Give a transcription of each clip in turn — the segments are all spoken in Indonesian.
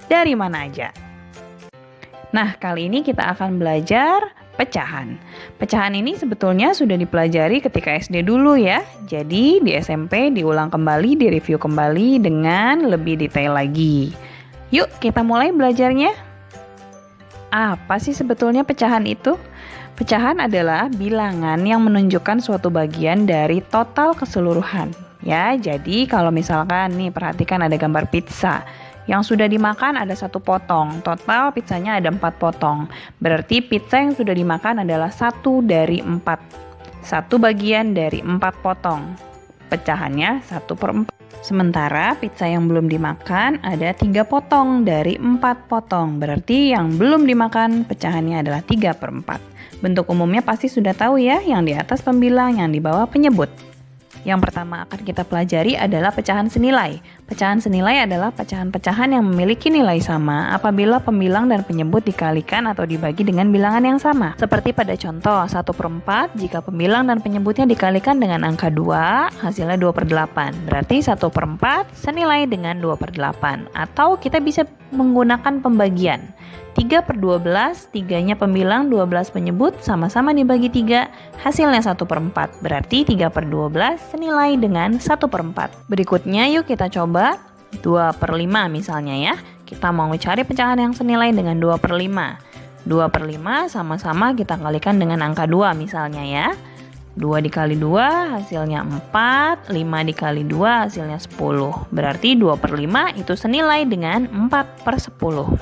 dari mana aja. Nah, kali ini kita akan belajar pecahan. Pecahan ini sebetulnya sudah dipelajari ketika SD dulu ya. Jadi di SMP diulang kembali, direview kembali dengan lebih detail lagi. Yuk kita mulai belajarnya. Apa sih sebetulnya pecahan itu? Pecahan adalah bilangan yang menunjukkan suatu bagian dari total keseluruhan. Ya, jadi kalau misalkan nih perhatikan ada gambar pizza. Yang sudah dimakan ada 1 potong, total pizzanya ada 4 potong. Berarti pizza yang sudah dimakan adalah 1 dari 4. 1 bagian dari 4 potong. Pecahannya 1/4. Sementara pizza yang belum dimakan ada 3 potong dari 4 potong. Berarti yang belum dimakan pecahannya adalah 3/4. Bentuk umumnya pasti sudah tahu ya, yang di atas pembilang, yang di bawah penyebut. Yang pertama akan kita pelajari adalah pecahan senilai. Pecahan senilai adalah pecahan-pecahan yang memiliki nilai sama apabila pembilang dan penyebut dikalikan atau dibagi dengan bilangan yang sama. Seperti pada contoh 1/4, jika pembilang dan penyebutnya dikalikan dengan angka 2, hasilnya 2/8. Berarti 1/4 senilai dengan 2/8. Atau kita bisa menggunakan pembagian. 3/12, 3-nya pembilang, 12 penyebut, sama-sama dibagi 3, hasilnya 1/4. Berarti 3/12 senilai dengan 1/4. Berikutnya yuk kita coba 2/5 misalnya ya. Kita mau cari pecahan yang senilai dengan 2/5. 2/5 sama-sama kita kalikan dengan angka 2 misalnya ya. 2 dikali 2 hasilnya 4, 5 dikali 2 hasilnya 10. Berarti 2/5 itu senilai dengan 4/10.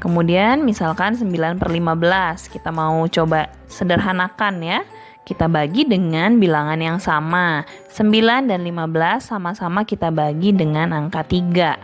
Kemudian misalkan 9/15, kita mau coba sederhanakan ya. Kita bagi dengan bilangan yang sama. 9 dan 15 sama-sama kita bagi dengan angka 3.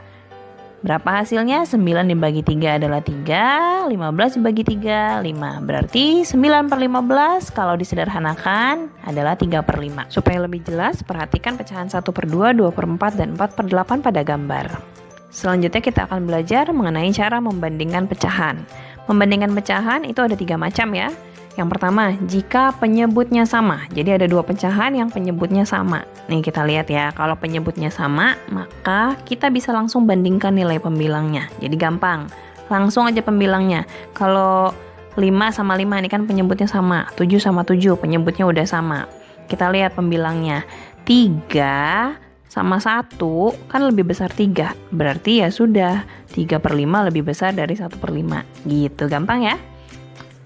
Berapa hasilnya? 9 dibagi 3 adalah 3, 15 dibagi 3, 5. Berarti 9/15 kalau disederhanakan adalah 3/5. Supaya lebih jelas, perhatikan pecahan 1/2, 2/4, dan 4/8 pada gambar. Selanjutnya kita akan belajar mengenai cara membandingkan pecahan. Membandingkan pecahan itu ada 3 macam ya. Yang pertama, jika penyebutnya sama. Jadi ada 2 pecahan yang penyebutnya sama. Nih kita lihat ya, kalau penyebutnya sama, maka kita bisa langsung bandingkan nilai pembilangnya. Jadi gampang, langsung aja pembilangnya. Kalau 5 sama 5 ini kan penyebutnya sama, 7 sama 7 penyebutnya udah sama. Kita lihat pembilangnya, 3 sama 1 kan lebih besar 3. Berarti ya sudah 3/5 lebih besar dari 1/5. Gitu, gampang ya.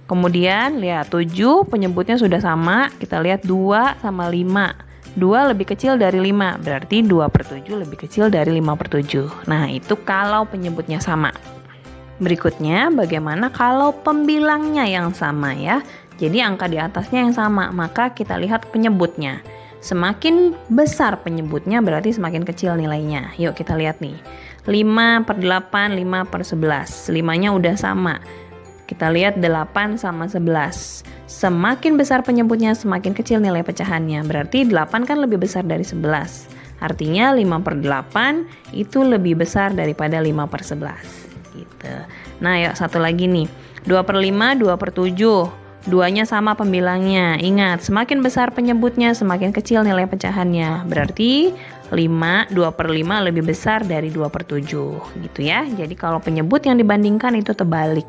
Kemudian lihat 7 penyebutnya sudah sama. Kita lihat 2 sama 5. 2 lebih kecil dari 5. Berarti 2/7 lebih kecil dari 5/7. Nah itu kalau penyebutnya sama. Berikutnya bagaimana kalau pembilangnya yang sama ya. Jadi angka di atasnya yang sama. Maka kita lihat penyebutnya. Semakin besar penyebutnya berarti semakin kecil nilainya. Yuk kita lihat nih. 5/8, 5/11. 5-nya udah sama. Kita lihat 8 sama 11. Semakin besar penyebutnya semakin kecil nilai pecahannya. Berarti 8 kan lebih besar dari 11. Artinya 5/8 itu lebih besar daripada 5/11. Gitu. Nah yuk satu lagi nih. 2/5, 2/7. 2-nya sama pembilangnya. Ingat, semakin besar penyebutnya, semakin kecil nilai pecahannya. Berarti 2/5 lebih besar dari 2/7. Gitu ya. Jadi kalau penyebut yang dibandingkan itu terbalik.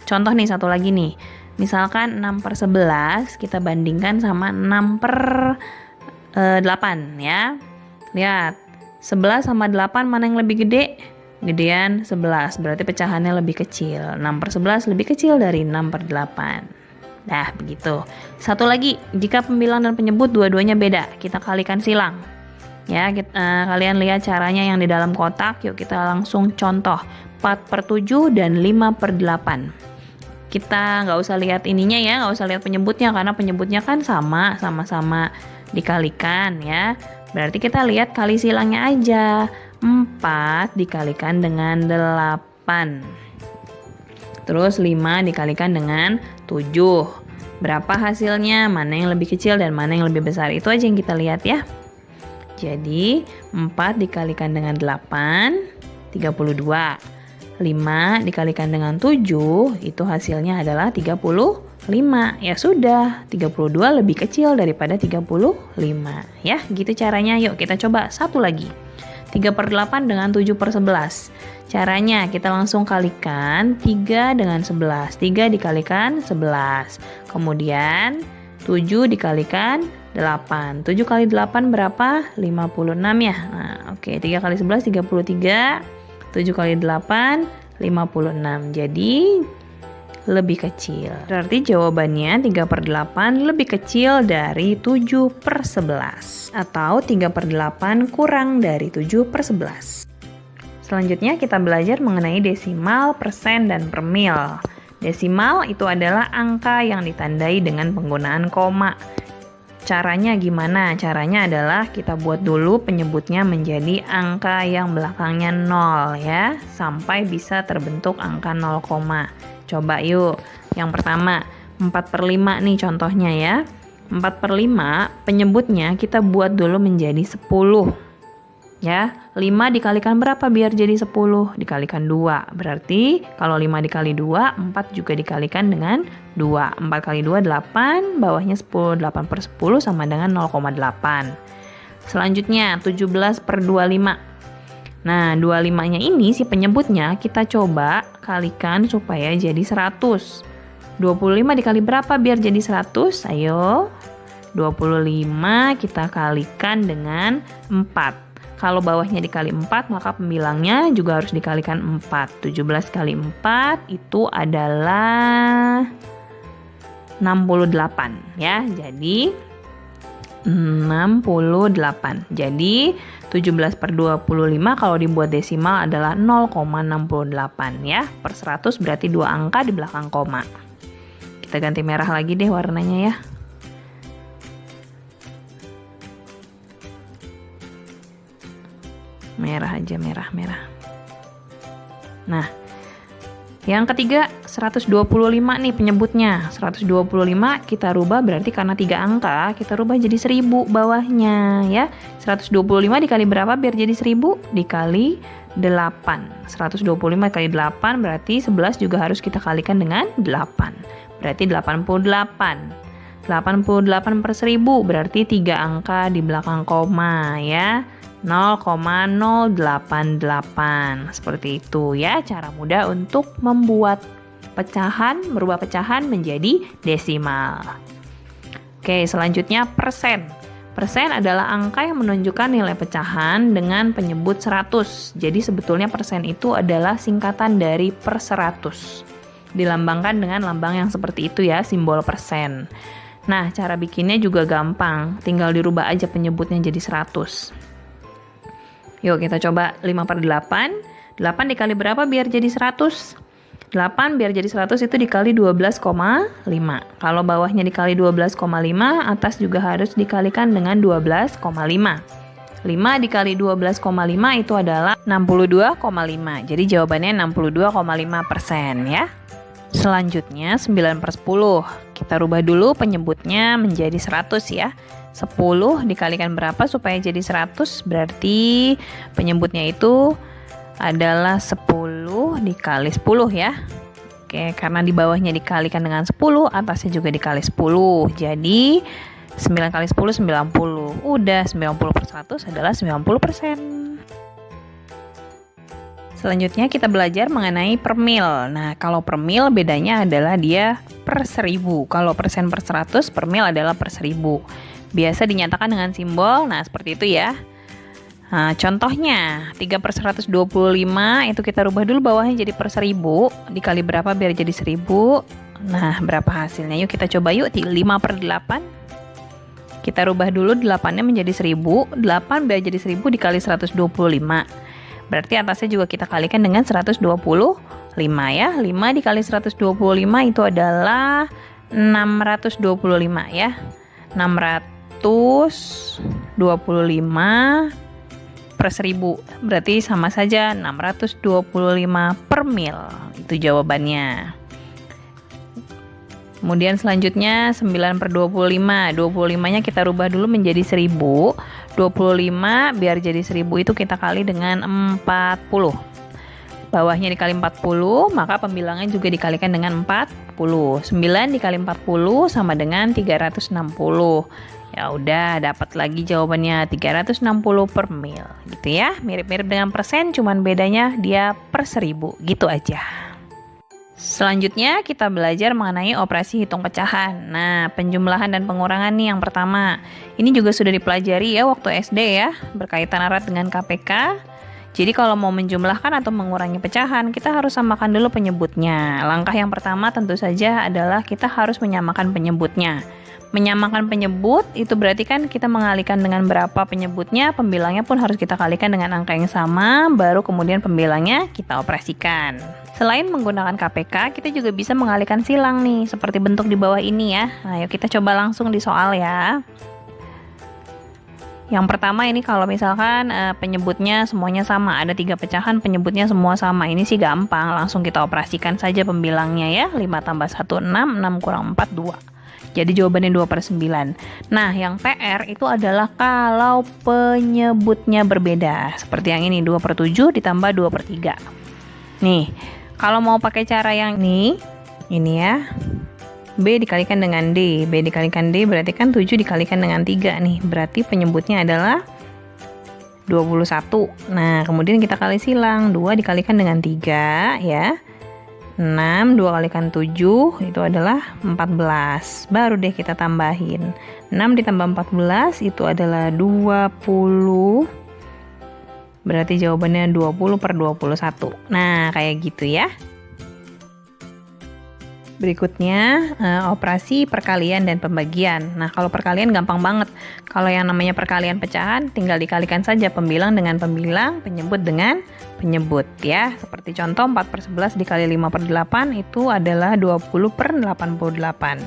Contoh nih satu lagi nih. Misalkan 6/11 kita bandingkan sama 6/8 ya. Lihat, 11 sama 8 mana yang lebih gede? Gedean 11. Berarti pecahannya lebih kecil. 6/11 lebih kecil dari 6/8. Nah, begitu. Satu lagi, jika pembilang dan penyebut dua-duanya beda, kita kalikan silang. Ya, kalian lihat caranya yang di dalam kotak. Yuk kita langsung contoh. 4/7 dan 5/8. Kita nggak usah lihat ininya ya, nggak usah lihat penyebutnya karena penyebutnya kan sama-sama dikalikan ya. Berarti kita lihat kali silangnya aja. 4 dikalikan dengan 8. Terus 5 dikalikan dengan 7. Berapa hasilnya? Mana yang lebih kecil dan mana yang lebih besar? Itu aja yang kita lihat ya. Jadi 4 dikalikan dengan 8, 32. 5 dikalikan dengan 7, itu hasilnya adalah 38. Ya sudah, 32 lebih kecil daripada 35. Ya, gitu caranya. Yuk kita coba satu lagi. 3/8 dengan 7/11. Caranya kita langsung kalikan 3 dengan 11. 3 dikalikan 11. Kemudian 7 dikalikan 8. 7 kali 8 berapa? 56 ya. Nah, oke, 3 kali 11 33. 7 kali 8 56. Jadi lebih kecil. Berarti jawabannya 3/8 lebih kecil dari 7/11 atau 3/8 kurang dari 7/11. Selanjutnya kita belajar mengenai desimal, persen, dan per mil. Desimal itu adalah angka yang ditandai dengan penggunaan koma. Caranya gimana? Caranya adalah kita buat dulu penyebutnya menjadi angka yang belakangnya 0 ya, sampai bisa terbentuk angka 0, coba yuk. Yang pertama, 4/5 nih contohnya ya. 4/5 penyebutnya kita buat dulu menjadi 10. Ya, 5 dikalikan berapa biar jadi 10? Dikalikan 2. Berarti kalau 5 dikali 2, 4 juga dikalikan dengan 2. 4 kali 2, 8. Bawahnya 10. 8/10 sama dengan 0,8. Selanjutnya, 17/25. Nah, 25-nya ini si penyebutnya kita coba kalikan supaya jadi 100. 25 dikali berapa biar jadi 100? Ayo. 25 kita kalikan dengan 4. Kalau bawahnya dikali 4, maka pembilangnya juga harus dikalikan 4. 17 kali 4 itu adalah 68 ya. Jadi 68. Jadi 17/25 kalau dibuat desimal adalah 0,68 ya. Per 100 berarti 2 angka di belakang koma. Kita ganti merah lagi deh warnanya ya. Merah aja, merah. Nah, yang ketiga 125 nih penyebutnya. 125 kita rubah berarti karena 3 angka, kita rubah jadi 1000 bawahnya ya. 125 dikali berapa biar jadi 1000? Dikali 8. 125 kali 8 berarti 11 juga harus kita kalikan dengan 8. Berarti 88. 88/1000 berarti 3 angka di belakang koma ya. 0,088. Seperti itu ya, cara mudah untuk membuat merubah pecahan menjadi desimal. Oke, selanjutnya persen. Persen adalah angka yang menunjukkan nilai pecahan dengan penyebut 100. Jadi sebetulnya persen itu adalah singkatan dari per 100. Dilambangkan dengan lambang yang seperti itu ya, simbol persen. Nah, cara bikinnya juga gampang. Tinggal dirubah aja penyebutnya jadi 100. Yuk kita coba 5/8. 8 dikali berapa biar jadi 100? 8 biar jadi 100 itu dikali 12,5. Kalau bawahnya dikali 12,5, atas juga harus dikalikan dengan 12,5. 5 dikali 12,5 itu adalah 62,5. Jadi jawabannya 62,5% ya. Selanjutnya 9/10. Kita rubah dulu penyebutnya menjadi 100 ya. 10 dikalikan berapa supaya jadi 100? Berarti penyebutnya itu adalah 10 dikali 10 ya. Oke, karena di bawahnya dikalikan dengan 10, atasnya juga dikali 10. Jadi 9 kali 10 90. Udah 90/100 adalah 90%. Selanjutnya kita belajar mengenai per mil. Nah, kalau per mil bedanya adalah dia per 1000. Kalau persen per 100, per mil adalah per 1000. Biasa dinyatakan dengan simbol, nah seperti itu ya. Nah, contohnya 3/125 itu kita rubah dulu bawahnya jadi per 1000. Dikali berapa biar jadi 1000? Nah, berapa hasilnya? Yuk kita coba yuk. 5/8. Kita rubah dulu 8-nya menjadi 1000. 8 biar jadi 1000 dikali 125. Berarti atasnya juga kita kalikan dengan 125 ya. 5 dikali 125 itu adalah 625 ya. 625 per 1000 berarti sama saja 625 per mil. Itu jawabannya. Kemudian selanjutnya 9/25. 25-nya kita rubah dulu menjadi 1000. 25 biar jadi 1000 itu kita kali dengan 40. bawahnya dikali 40, maka pembilangnya juga dikalikan dengan 40. 9 dikali 40 sama dengan 360. Ya udah, dapat lagi jawabannya 360 per mil. Gitu ya. Mirip-mirip dengan persen, cuman bedanya dia per 1000. Gitu aja. Selanjutnya kita belajar mengenai operasi hitung pecahan. Nah, penjumlahan dan pengurangan nih yang pertama. Ini juga sudah dipelajari ya waktu SD ya, berkaitan erat dengan KPK. Jadi kalau mau menjumlahkan atau mengurangi pecahan, kita harus samakan dulu penyebutnya. Langkah yang pertama tentu saja adalah kita harus menyamakan penyebutnya. Menyamakan penyebut itu berarti kan kita mengalihkan dengan berapa penyebutnya, pembilangnya pun harus kita kalikan dengan angka yang sama, baru kemudian pembilangnya kita operasikan. Selain menggunakan KPK, kita juga bisa mengalihkan silang nih, seperti bentuk di bawah ini ya. Nah, yuk kita coba langsung di soal ya. Yang pertama ini kalau misalkan penyebutnya semuanya sama, ada 3 pecahan penyebutnya semua sama, ini sih gampang, langsung kita operasikan saja pembilangnya ya. 5 tambah 1, 6, 6 kurang 4, 2. Jadi jawabannya 2/9. Nah, yang PR itu adalah kalau penyebutnya berbeda. Seperti yang ini, 2/7 ditambah 2/3. Nih, kalau mau pakai cara yang ini ya. B dikalikan dengan D. B dikalikan D berarti kan 7 dikalikan dengan 3 nih. Berarti penyebutnya adalah 21. Nah, kemudian kita kali silang. 2 dikalikan dengan 3 ya. 6, 2 kalikan 7 itu adalah 14. Baru deh kita tambahin. 6 ditambah 14 itu adalah 20. Berarti jawabannya 20/21. Nah, kayak gitu ya. Berikutnya, operasi perkalian dan pembagian. Nah, kalau perkalian gampang banget. Kalau yang namanya perkalian pecahan, tinggal dikalikan saja pembilang dengan pembilang, penyebut dengan penyebut ya. Seperti contoh 4/11 dikali 5/8 itu adalah 20/88.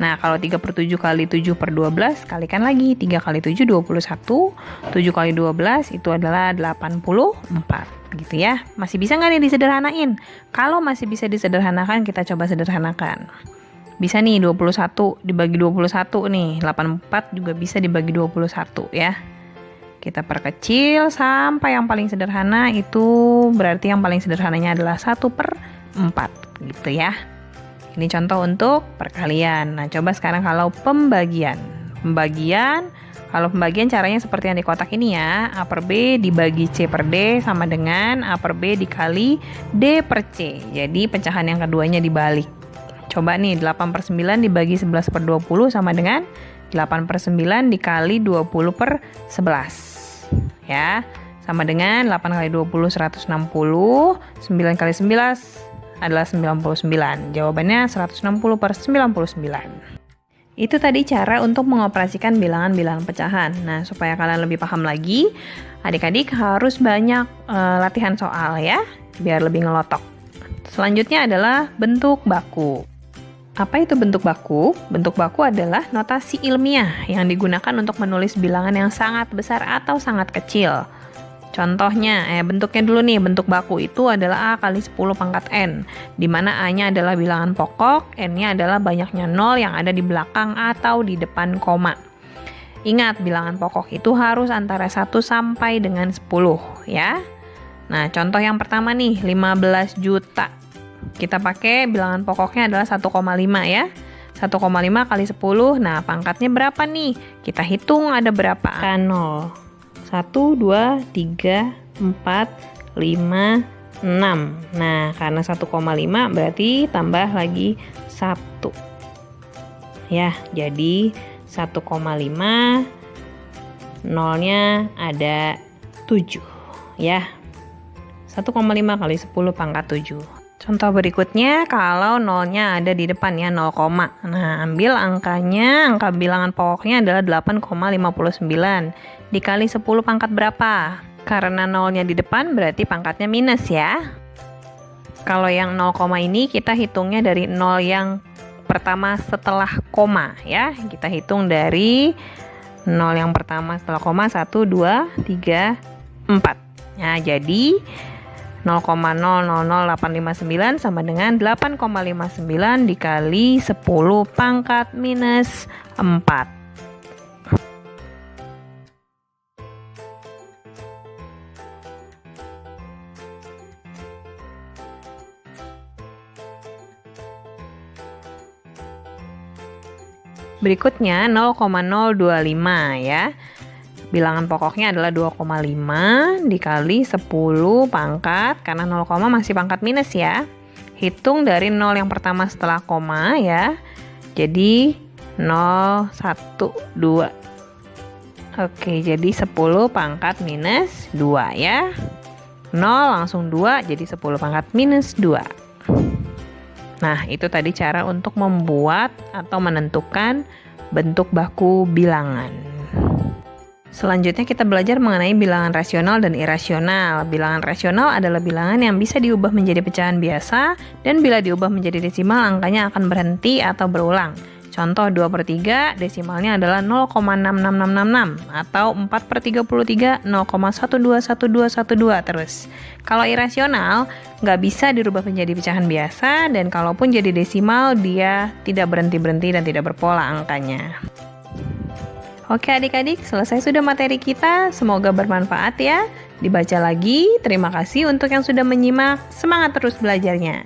Nah, kalau 3/7 kali 7/12 kalikan lagi. 3 kali 7 21, 7 kali 12 itu adalah 84. Gitu ya. Masih bisa nggak nih disederhanain? Kalau masih bisa disederhanakan, kita coba sederhanakan. Bisa nih 21 dibagi 21 nih. 84 juga bisa dibagi 21 ya. Kita perkecil sampai yang paling sederhana itu berarti yang paling sederhananya adalah 1/4 gitu ya. Ini contoh untuk perkalian. Nah, coba sekarang kalau pembagian. Kalau pembagian caranya seperti yang di kotak ini ya. A per B dibagi C per D sama dengan A per B dikali D per C. Jadi pecahan yang keduanya dibalik. Coba nih 8/9 dibagi 11/20 sama dengan 8/9 dikali 20/11. Ya, sama dengan 8 kali 20 160, 9 kali 11 adalah 99. Jawabannya 160/99. Itu tadi cara untuk mengoperasikan bilangan-bilangan pecahan. Nah, supaya kalian lebih paham lagi, adik-adik harus banyak latihan soal ya, biar lebih ngelotok. Selanjutnya adalah bentuk baku. Apa itu bentuk baku? Bentuk baku adalah notasi ilmiah yang digunakan untuk menulis bilangan yang sangat besar atau sangat kecil. Contohnya, bentuknya dulu nih, bentuk baku itu adalah A kali 10 pangkat N, di mana A-nya adalah bilangan pokok, N-nya adalah banyaknya 0 yang ada di belakang atau di depan koma. Ingat, bilangan pokok itu harus antara 1 sampai dengan 10, ya. Nah, contoh yang pertama nih, 15 juta. Kita pakai bilangan pokoknya adalah 1,5 ya. 1,5 kali 10, nah pangkatnya berapa nih? Kita hitung ada berapa? 0. 1, 2, 3, 4, 5, 6. Nah, karena 1,5 berarti tambah lagi 1. Ya, jadi 1,5 nolnya ada 7. Ya, 1,5 kali 10 pangkat 7. Contoh berikutnya, kalau nolnya ada di depan ya, 0, nah ambil angkanya, angka bilangan pokoknya adalah 8,59. Dikali 10 pangkat berapa? Karena nolnya di depan berarti pangkatnya minus ya. Kalau yang 0, ini kita hitungnya dari 0 yang pertama setelah koma ya. Kita hitung dari 0 yang pertama setelah koma, 1, 2, 3, 4. Nah, jadi 0,000859 sama dengan 8,59 dikali 10 pangkat minus 4. Berikutnya 0,025 ya. Bilangan pokoknya adalah 2,5 dikali 10 pangkat, karena 0, masih pangkat minus ya. Hitung dari 0 yang pertama setelah koma ya. Jadi 0, 1, 2. Oke, jadi 10 pangkat minus 2 ya. 0 langsung 2, jadi 10 pangkat minus 2. Nah, itu tadi cara untuk membuat atau menentukan bentuk baku bilangan. Selanjutnya kita belajar mengenai bilangan rasional dan irasional. Bilangan rasional adalah bilangan yang bisa diubah menjadi pecahan biasa, dan bila diubah menjadi desimal, angkanya akan berhenti atau berulang. Contoh 2/3, desimalnya adalah 0,66666 atau 4/33, 0,121212 terus. Kalau irasional, nggak bisa dirubah menjadi pecahan biasa, dan kalaupun jadi desimal, dia tidak berhenti-berhenti dan tidak berpola angkanya. Oke adik-adik, selesai sudah materi kita. Semoga bermanfaat ya. Dibaca lagi. Terima kasih untuk yang sudah menyimak. Semangat terus belajarnya.